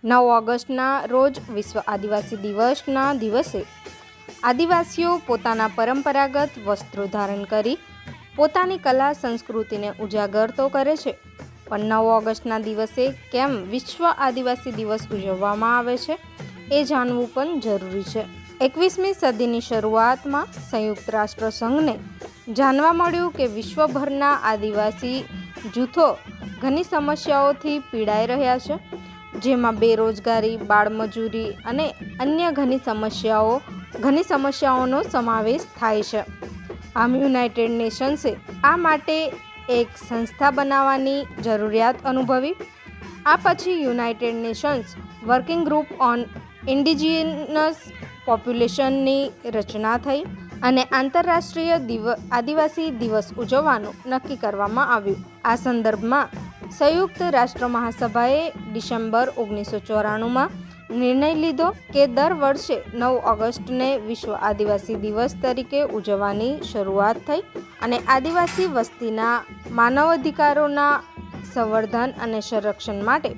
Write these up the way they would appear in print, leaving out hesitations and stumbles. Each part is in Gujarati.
9 ઓગસ્ટના રોજ વિશ્વ આદિવાસી દિવસના દિવસે આદિવાસીઓ પોતાના પરંપરાગત વસ્ત્રો ધારણ કરી પોતાની કલા સંસ્કૃતિને ઉજાગર તો કરે છે, પણ 9 ઓગસ્ટના દિવસે કેમ વિશ્વ આદિવાસી દિવસ ઉજવવામાં આવે છે એ જાણવું પણ જરૂરી છે. 21મી સદીની શરૂઆતમાં સંયુક્ત રાષ્ટ્ર સંઘને જાણવા મળ્યું કે વિશ્વભરના આદિવાસી જૂથો ઘણી સમસ્યાઓથી પીડાઈ રહ્યા છે, જેમાં બેરોજગારી, બાળમજૂરી અને અન્ય ઘણી સમસ્યાઓનો સમાવેશ થાય છે. આમ યુનાઇટેડ નેશન્સે આ માટે એક સંસ્થા બનાવવાની જરૂરિયાત અનુભવી. આ પછી United Nations Working Group on Indigenous પોપ્યુલેશનની રચના થઈ અને આંતરરાષ્ટ્રીય આદિવાસી દિવસ ઉજવવાનું નક્કી કરવામાં આવ્યું. આ સંદર્ભમાં સંયુક્ત રાષ્ટ્ર મહાસભાએ ડિસેમ્બર 1994માં નિર્ણય લીધો કે દર વર્ષે 9 ઓગસ્ટને વિશ્વ આદિવાસી દિવસ તરીકે ઉજવવાની શરૂઆત થઈ અને આદિવાસી વસ્તીના માનવ અધિકારોના સંવર્ધન અને સંરક્ષણ માટે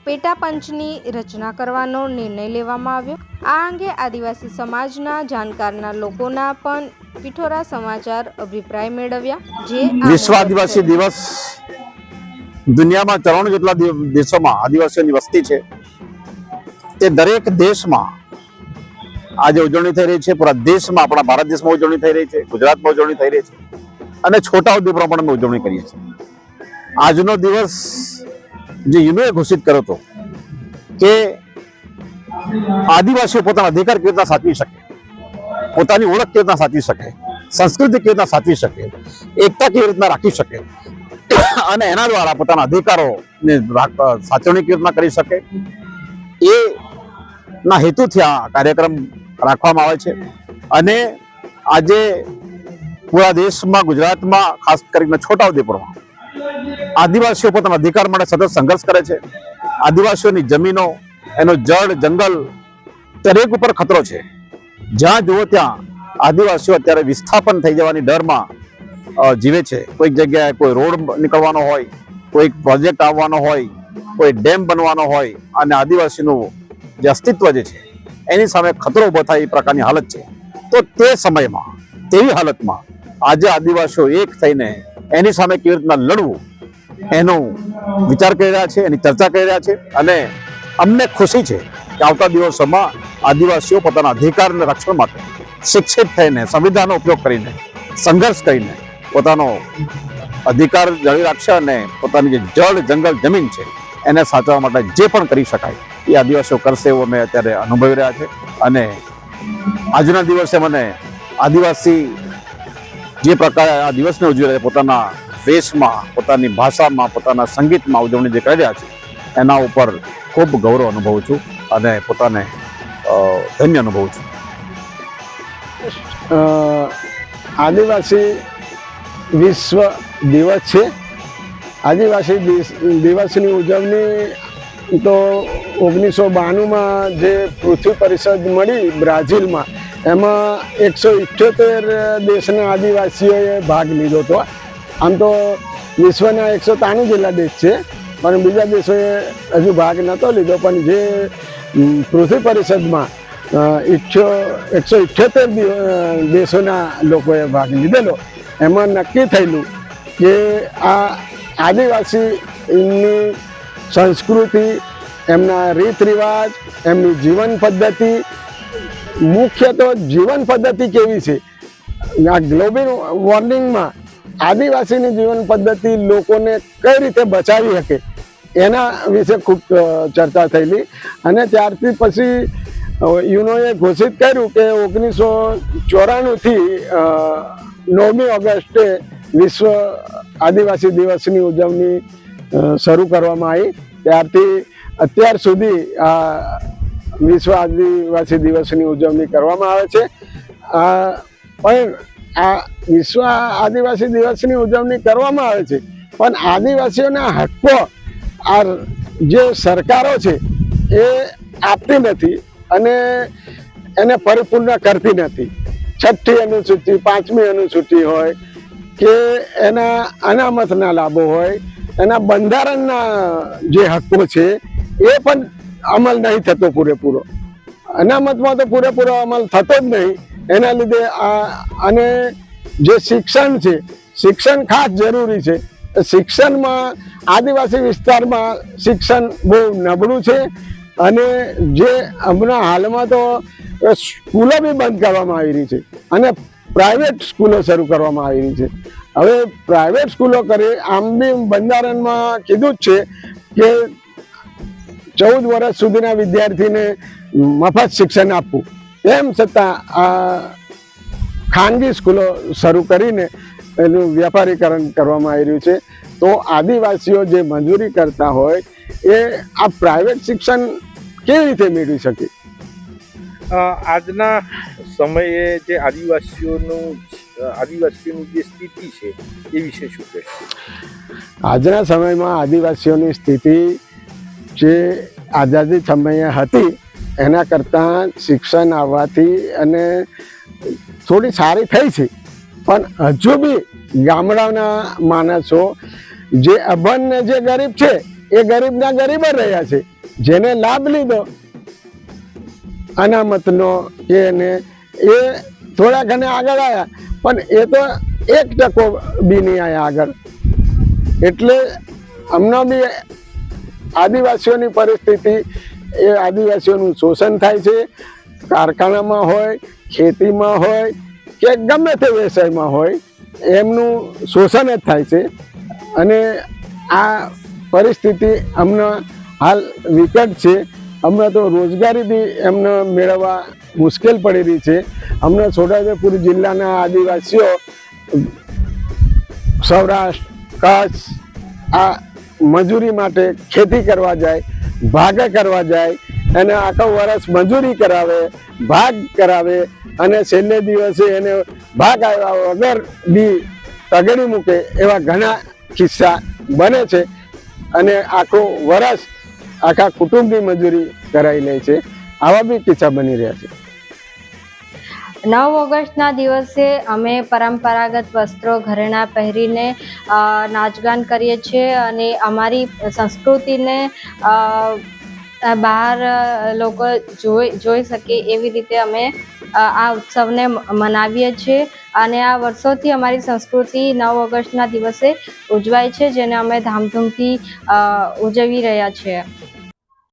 પેટા પંચની રચના કરવાનો નિર્ણય લેવામાં આવ્યો. આ અંગે આદિવાસી સમાજના જાણકારના લોકોના પણ પિઠોરા સમાચાર અભિપ્રાય મેળવ્યા. જે વિશ્વ આદિવાસી દિવસ દુનિયામાં 93 જેટલા દેશોમાં આદિવાસીઓની વસ્તી છે. તે દરેક દેશમાં આજે ઉજવણી થઈ રહી છે. પૂરા દેશમાં, આપણા ભારત દેશમાં ઉજવણી થઈ રહી છે, ગુજરાતમાં ઉજવણી થઈ રહી છે અને છોટાઉદેપુરમાં પણ અમે ઉજવણી કરીએ છીએ. આજનો દિવસ જે યુનેસ્કોએ ઘોષિત કર્યો હતો કે આદિવાસીઓ પોતાના અધિકાર કેવી રીતના સાચવી શકે, પોતાની ઓળખ કેવી રીતના સાચવી શકે, સંસ્કૃતિ કેવી રીતના સાચવી શકે, એકતા કેવી રીતના રાખી શકે અને એના દ્વારા પોતાના અધિકારોને સાચવણી કેવી રીતના કરી શકે, એ ના હેતુથી આ કાર્યક્રમ રાખવામાં આવે છે. અને આજે પૂરા દેશમાં, ગુજરાતમાં, ખાસ કરીને છોટાઉદેપુરમાં આદિવાસીઓ પોતાના અધિકાર માટે સતત સંઘર્ષ કરે છે. આદિવાસીઓની જમીનો, એનો જળ, જંગલ દરેક ઉપર ખતરો છે. જ્યાં જુઓ ત્યાં આદિવાસીઓ અત્યારે વિસ્થાપન થઈ જવાની ડરમાં જીવે છે. કોઈક જગ્યાએ કોઈ રોડ નીકળવાનો હોય, કોઈક પ્રોજેક્ટ આવવાનો હોય, કોઈ ડેમ બનવાનો હોય અને આદિવાસીનું જે અસ્તિત્વ જે છે એની સામે ખતરો ઉભો થાય એ પ્રકારની હાલત છે. તો તે સમયમાં, તેવી હાલતમાં આજે આદિવાસીઓ એક થઈને એની સામે કેવી રીતના લડવું એનો વિચાર કરી રહ્યા છે, એની ચર્ચા કરી રહ્યા છે. અને અમને ખુશી છે કે આવતા દિવસોમાં આદિવાસીઓ પોતાના અધિકારના રક્ષણ માટે શિક્ષિત થઈને, સંવિધાનનો ઉપયોગ કરીને, સંઘર્ષ કરીને પોતાનો અધિકાર જાળવી રાખશે અને પોતાની જે જળ, જંગલ, જમીન છે એને સાચવવા માટે જે પણ કરી શકાય એ આદિવાસીઓ કરશે એવું અમે અત્યારે અનુભવી રહ્યા છે. અને આજના દિવસે મને આદિવાસી જે પ્રકારે આ દિવસને ઉજવી રહ્યા છે, પોતાના વેશમાં, પોતાની ભાષામાં, પોતાના સંગીતમાં ઉજવણી જે કરી રહ્યા છે એના ઉપર ખૂબ ગૌરવ અનુભવું છું અને પોતાને ધન્ય અનુભવું છું. આદિવાસી વિશ્વ દિવસ છે. આદિવાસી દિવસની ઉજવણી તો 1992માં જે પૃથ્વી પરિષદ મળી બ્રાઝિલમાં, એમાં 178 દેશના આદિવાસીઓએ ભાગ લીધો હતો. આમ તો વિશ્વના 193 જેટલા દેશ છે, પણ બીજા દેશોએ હજુ ભાગ નહોતો લીધો. પણ જે પૃથ્વી પરિષદમાં 178 દેશોના લોકોએ ભાગ લીધેલો, એમાં નક્કી થયેલું કે આ આદિવાસીની સંસ્કૃતિ, એમના રીત રિવાજ, એમની જીવન પદ્ધતિ, મુખ્યત્વે જીવન પદ્ધતિ કેવી છે. આ ગ્લોબલ વોર્મિંગમાં આદિવાસીની જીવન પદ્ધતિ લોકોને કઈ રીતે બચાવી શકે એના વિશે ખૂબ ચર્ચા થયેલી. અને ત્યારથી પછી યુનોએ ઘોષિત કર્યું કે 1994થી 9મી ઓગસ્ટે વિશ્વ આદિવાસી દિવસની ઉજવણી શરૂ કરવામાં આવી. ત્યારથી અત્યાર સુધી આ વિશ્વ આદિવાસી દિવસની ઉજવણી કરવામાં આવે છે. પણ આ વિશ્વ આદિવાસી દિવસની ઉજવણી કરવામાં આવે છે, પણ આદિવાસીઓના હક્કો આ જે સરકારો છે એ આપતી નથી અને એને પરિપૂર્ણ કરતી નથી. 6ઠ્ઠી અનુસૂચિ, 5મી અનુસૂચિ હોય કે એના અનામતના લાભો હોય, એના બંધારણના જે હક્કો છે એ પણ અમલ નહીં થતો પૂરેપૂરો. અનામતમાં તો પૂરેપૂરો અમલ થતો જ નહીં. એના લીધે અને જે શિક્ષણ છે, શિક્ષણ ખાસ જરૂરી છે. શિક્ષણમાં આદિવાસી વિસ્તારમાં શિક્ષણ બહુ નબળું છે. અને જે હમણાં હાલમાં તો સ્કૂલો બી બંધ કરવામાં આવી રહી છે અને પ્રાઇવેટ સ્કૂલો શરૂ કરવામાં આવી રહી છે. હવે પ્રાઇવેટ સ્કૂલો કરી, આમ બી બંધારણમાં કીધું જ છે કે 14 વર્ષ સુધીના વિદ્યાર્થીને મફત શિક્ષણ આપવું. એમ છતાં ખાનગી સ્કૂલો શરૂ કરીને એનું વ્યાપારીકરણ કરવામાં આવી રહ્યું છે. તો આદિવાસીઓ જે મજૂરી કરતા હોય એ આ પ્રાઇવેટ શિક્ષણ કેવી રીતે મેળવી શકે? આજના સમયે જે આદિવાસીઓની જે સ્થિતિ છે એ વિશે શું કહેશો? આજના સમયમાં આદિવાસીઓની સ્થિતિ જે આઝાદી સમયે હતી એના કરતાં શિક્ષણ આવવાથી અને થોડી સારી થઈ છે. પણ હજુ બી ગામડાના માણસો જે અભણ ને જે ગરીબ છે એ ગરીબના ગરીબ જ રહ્યા છે. જેને લાભ લીધો અનામતનો કે એ થોડા ઘણા આગળ આવ્યા, પણ એ તો 1% બી નહીં આવ્યા આગળ. એટલે હમણાં બી આદિવાસીઓની પરિસ્થિતિ, એ આદિવાસીઓનું શોષણ થાય છે. કારખાનામાં હોય, ખેતીમાં હોય કે ગમે તે વ્યવસાયમાં હોય, એમનું શોષણ જ થાય છે. અને આ પરિસ્થિતિ હમણાં હાલ વિકટ છે. હમણાં તો રોજગારી બી એમને મેળવવા મુશ્કેલ પડી રહી છે. હમણાં છોટાઉદેપુર જિલ્લાના આદિવાસીઓ સૌરાષ્ટ્ર, કચ્છ આ મજૂરી માટે ખેતી કરવા જાય, ભાગે કરવા જાય અને આખો વર્ષ મજૂરી કરાવે, ભાગ કરાવે અને છેલ્લે દિવસે એને ભાગ આવ્યા વગર બી તગડી મૂકે એવા ઘણા કિસ્સા બને છે. અને આખું વર્ષ આખા કુટુંબની મજૂરી કરાવી લે છે. આવા બી કિસ્સા બની રહ્યા છે. 9 ઓગસ્ટના દિવસે અમે પરંપરાગત વસ્ત્રો ઘરેણાં પહેરીને નાચગાન કરીએ છીએ અને અમારી સંસ્કૃતિને બહાર લોકો જોઈ શકે એવી રીતે અમે આ ઉત્સવને મનાવીએ છીએ. અને આ વર્ષોથી અમારી સંસ્કૃતિ 9 ઓગસ્ટના દિવસે ઉજવાય છે, જેને અમે ધામધૂમથી ઉજવી રહ્યા છીએ.